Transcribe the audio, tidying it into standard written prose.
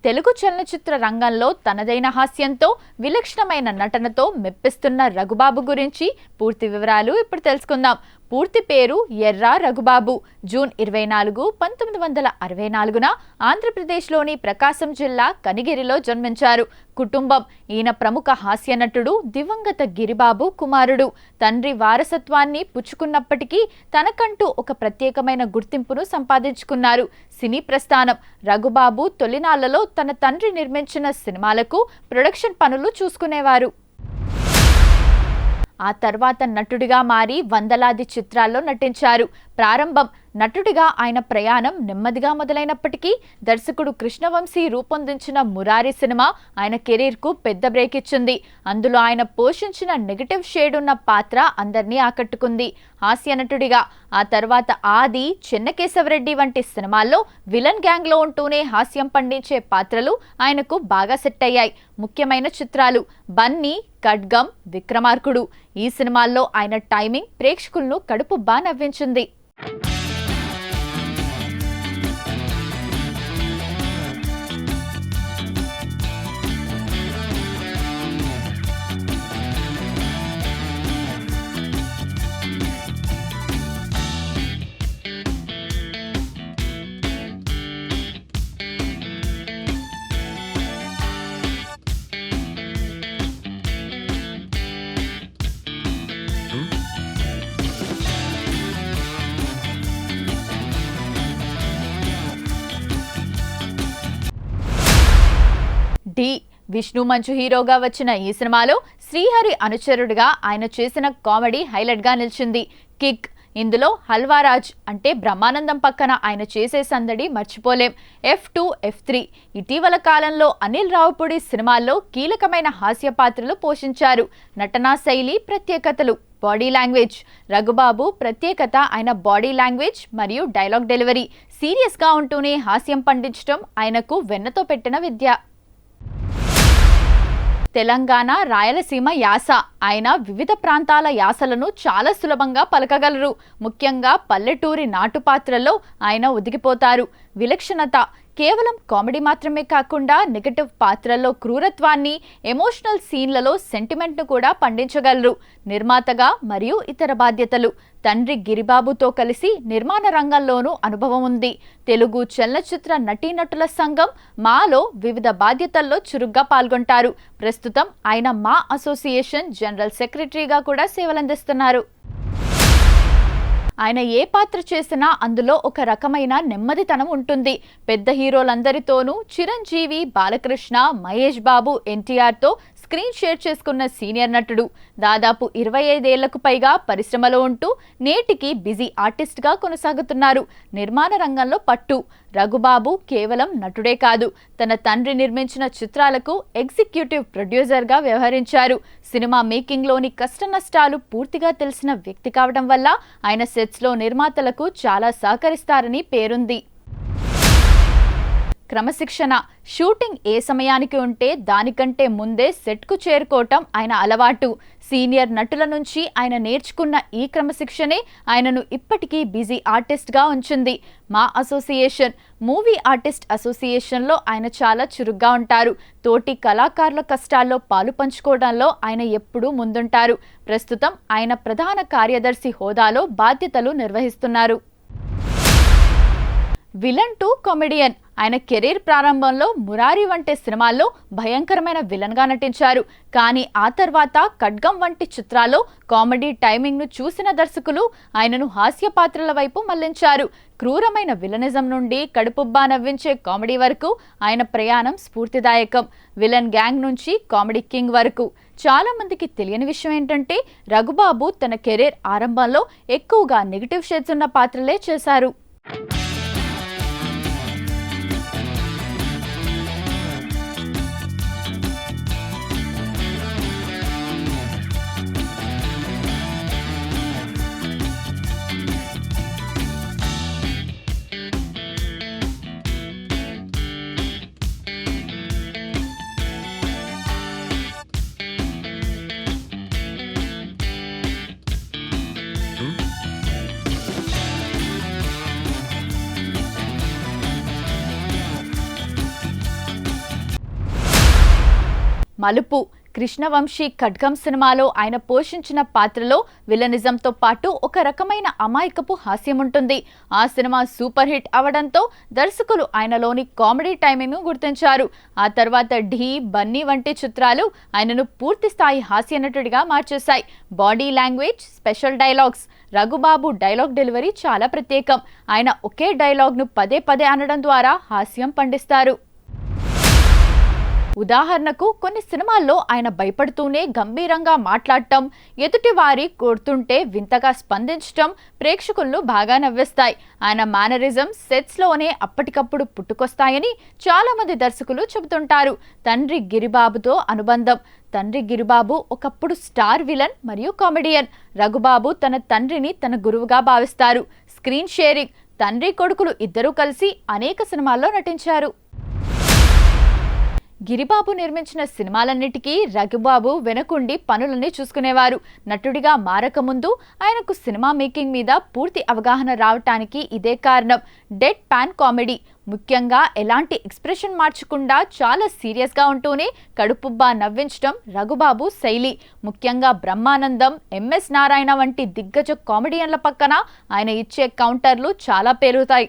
తెలుగు చలనచిత్ర రంగంలో తనదైన హాస్యంతో విలక్షణమైన నటనతో మెప్పిస్తున్న రఘుబాబు గురించి పూర్తి వివరాలు ఇప్పుడు తెలుసుకుందాం. పూర్తి పేరు ఎర్రా రఘుబాబు. జూన్ 24, 1964న ఆంధ్రప్రదేశ్లోని ప్రకాశం జిల్లా కనిగిరిలో జన్మించారు. కుటుంబం: ఈయన ప్రముఖ హాస్య నటుడు దివంగత గిరిబాబు కుమారుడు. తండ్రి వారసత్వాన్ని పుచ్చుకున్నప్పటికీ తనకంటూ ఒక ప్రత్యేకమైన గుర్తింపును సంపాదించుకున్నారు. సినీ ప్రస్థానం: రఘుబాబు తొలినాళ్లలో తన తండ్రి నిర్మించిన సినిమాలకు ప్రొడక్షన్ పనులు చూసుకునేవారు. ఆ తర్వాత నటుడిగా మారి వందలాది చిత్రాల్లో నటించారు. ప్రారంభం: నటుడిగా ఆయన ప్రయాణం నెమ్మదిగా మొదలైనప్పటికీ దర్శకుడు కృష్ణవంశీ రూపొందించిన మురారి సినిమా ఆయన కెరీర్కు పెద్ద బ్రేక్ ఇచ్చింది. అందులో ఆయన పోషించిన నెగటివ్ షేడ్ ఉన్న పాత్ర అందరినీ ఆకట్టుకుంది. హాస్య నటుడిగా ఆ తర్వాత ఆది, చెన్నకేశవరెడ్డి వంటి సినిమాల్లో విలన్ గ్యాంగ్లో ఉంటూనే హాస్యం పండించే పాత్రలు ఆయనకు బాగా సెట్ అయ్యాయి. ముఖ్యమైన చిత్రాలు: బన్నీ, ఖడ్గం, విక్రమార్కుడు. ఈ సినిమాల్లో ఆయన టైమింగ్ ప్రేక్షకులను కడుపుబ్బా నవ్వించింది. డి. విష్ణు మంచు హీరోగా వచ్చిన ఈ సినిమాలో శ్రీహరి అనుచరుడిగా ఆయన చేసిన కామెడీ హైలైట్గా నిలిచింది. కిక్: ఇందులో హల్వారాజ్ అంటే బ్రహ్మానందం పక్కన ఆయన చేసే సందడి మర్చిపోలేం. F2, F3. ఇటీవల కాలంలో అనిల్ రావుపూడి సినిమాల్లో కీలకమైన హాస్య పాత్రలు పోషించారు. నటనా శైలి, ప్రత్యేకతలు: బాడీ లాంగ్వేజ్: రఘుబాబు ప్రత్యేకత ఆయన బాడీ లాంగ్వేజ్ మరియు డైలాగ్ డెలివరీ. సీరియస్గా ఉంటూనే హాస్యం పండించడం ఆయనకు వెన్నతో పెట్టిన విద్య. తెలంగాణ, రాయలసీమ యాస: ఆయన వివిధ ప్రాంతాల యాసలను చాలా సులభంగా పలకగలరు. ముఖ్యంగా పల్లెటూరి నాటు పాత్రల్లో ఆయన ఒదిగిపోతారు. విలక్షణత: కేవలం కామెడీ మాత్రమే కాకుండా నెగటివ్ పాత్రల్లో క్రూరత్వాన్ని, ఎమోషనల్ సీన్లలో సెంటిమెంట్ను కూడా పండించగలరు. నిర్మాతగా మరియు ఇతర బాధ్యతలు: తండ్రి గిరిబాబుతో కలిసి నిర్మాణ రంగంలోనూ అనుభవం ఉంది. తెలుగు చలనచిత్ర నటీనటుల సంఘం మాలో వివిధ బాధ్యతల్లో చురుగ్గా పాల్గొంటారు. ప్రస్తుతం ఆయన మా అసోసియేషన్ జనరల్ సెక్రటరీగా కూడా సేవలందిస్తున్నారు. ఆయన ఏ పాత్ర చేసినా అందులో ఒక రకమైన నెమ్మదితనం ఉంటుంది. పెద్ద హీరోలందరితోనూ చిరంజీవి, బాలకృష్ణ, మహేష్ బాబు, ఎన్టీఆర్తో స్క్రీన్ షేర్ చేసుకున్న సీనియర్ నటుడు. దాదాపు 25 ఏళ్లకు పైగా పరిశ్రమలో ఉంటూ నేటికి బిజీ ఆర్టిస్ట్గా కొనసాగుతున్నారు. నిర్మాణ రంగంలో పట్టు: రఘుబాబు కేవలం నటుడే కాదు, తన తండ్రి నిర్మించిన చిత్రాలకు ఎగ్జిక్యూటివ్ ప్రొడ్యూసర్గా వ్యవహరించారు. సినిమా మేకింగ్లోని కష్టనష్టాలు పూర్తిగా తెలిసిన వ్యక్తి కావడం వల్ల ఆయన సెట్స్లో నిర్మాతలకు చాలా సహకరిస్తారని పేరుంది. క్రమశిక్షణ: షూటింగ్ ఏ సమయానికి ఉంటే దానికంటే ముందే సెట్కు చేరుకోవటం ఆయన అలవాటు. సీనియర్ నటుల నుంచి ఆయన నేర్చుకున్న ఈ క్రమశిక్షణే ఆయనను ఇప్పటికీ బిజీ ఆర్టిస్ట్గా ఉంచింది. మా అసోసియేషన్: మూవీ ఆర్టిస్ట్ అసోసియేషన్లో ఆయన చాలా చురుగ్గా ఉంటారు. తోటి కళాకారుల కష్టాల్లో పాలు పంచుకోవడంలో ఆయన ఎప్పుడూ ముందుంటారు. ప్రస్తుతం ఆయన ప్రధాన కార్యదర్శి హోదాలో బాధ్యతలు నిర్వహిస్తున్నారు. విలన్ టు కామెడియన్: ఆయన కెరీర్ ప్రారంభంలో మురారి వంటి సినిమాల్లో భయంకరమైన విలన్గా నటించారు. కానీ ఆ తర్వాత ఖడ్గం వంటి చిత్రాల్లో కామెడీ టైమింగ్ను చూసిన దర్శకులు ఆయనను హాస్య పాత్రల వైపు మళ్లించారు. క్రూరమైన విలనిజం నుండి కడుపుబ్బా నవ్వించే కామెడీ వరకు ఆయన ప్రయాణం స్ఫూర్తిదాయకం. విలన్ గ్యాంగ్ నుంచి కామెడీ కింగ్ వరకు. చాలా మందికి తెలియని విషయం ఏంటంటే రఘుబాబు తన కెరీర్ ఆరంభంలో ఎక్కువగా నెగిటివ్ షేడ్స్ ఉన్న పాత్రలే చేశారు. మలుపు కృష్ణవంశీ ఖడ్గం సినిమాలో ఆయన పోషించిన పాత్రలో విలనిజంతో పాటు ఒక రకమైన అమాయకపు హాస్యం ఉంటుంది. ఆ సినిమా సూపర్ హిట్ అవడంతో దర్శకులు ఆయనలోని కామెడీ టైమింగ్ను గుర్తించారు. ఆ తర్వాత ఢీ, బన్నీ వంటి చిత్రాలు ఆయనను పూర్తి స్థాయి హాస్య నటుడిగా మార్చేశాయి. Body language, special dialogues. Raghubabu dialogue delivery చాలా ప్రత్యేకం. ఆయన ఒకే డైలాగ్ను పదే పదే అనడం ద్వారా హాస్యం పండిస్తారు. ఉదాహరణకు కొన్ని సినిమాల్లో ఆయన భయపడుతూనే గంభీరంగా మాట్లాడటం, ఎదుటి వారి కొడుతుంటే వింతగా స్పందించటం ప్రేక్షకులను బాగా నవ్విస్తాయి. ఆయన మేనరిజం సెట్స్లోనే అప్పటికప్పుడు పుట్టుకొస్తాయని చాలామంది దర్శకులు చెబుతుంటారు. తండ్రి గిరిబాబుతో అనుబంధం. తండ్రి గిరిబాబు ఒకప్పుడు స్టార్ విలన్ మరియు కామెడియన్. రఘుబాబు తన తండ్రిని తన గురువుగా భావిస్తారు. Screen sharing. తండ్రి కొడుకులు ఇద్దరూ కలిసి అనేక సినిమాల్లో నటించారు. గిరిబాబు నిర్మించిన సినిమాలన్నిటికీ రఘుబాబు వెనకుండి పనులన్నీ చూసుకునేవారు. నటుడిగా మారకముందు ఆయనకు సినిమా మేకింగ్ మీద పూర్తి అవగాహన రావటానికి ఇదే కారణం. డెడ్ పాన్ కామెడీ, ముఖ్యంగా ఎలాంటి ఎక్స్ప్రెషన్ మార్చకుండా చాలా సీరియస్గా ఉంటూనే కడుపుబ్బా నవ్వించడం రఘుబాబు శైలి. ముఖ్యంగా బ్రహ్మానందం, ఎంఎస్ నారాయణ వంటి దిగ్గజ కామెడియన్ల పక్కన ఆయన ఇచ్చే కౌంటర్లు చాలా పేరుతాయి.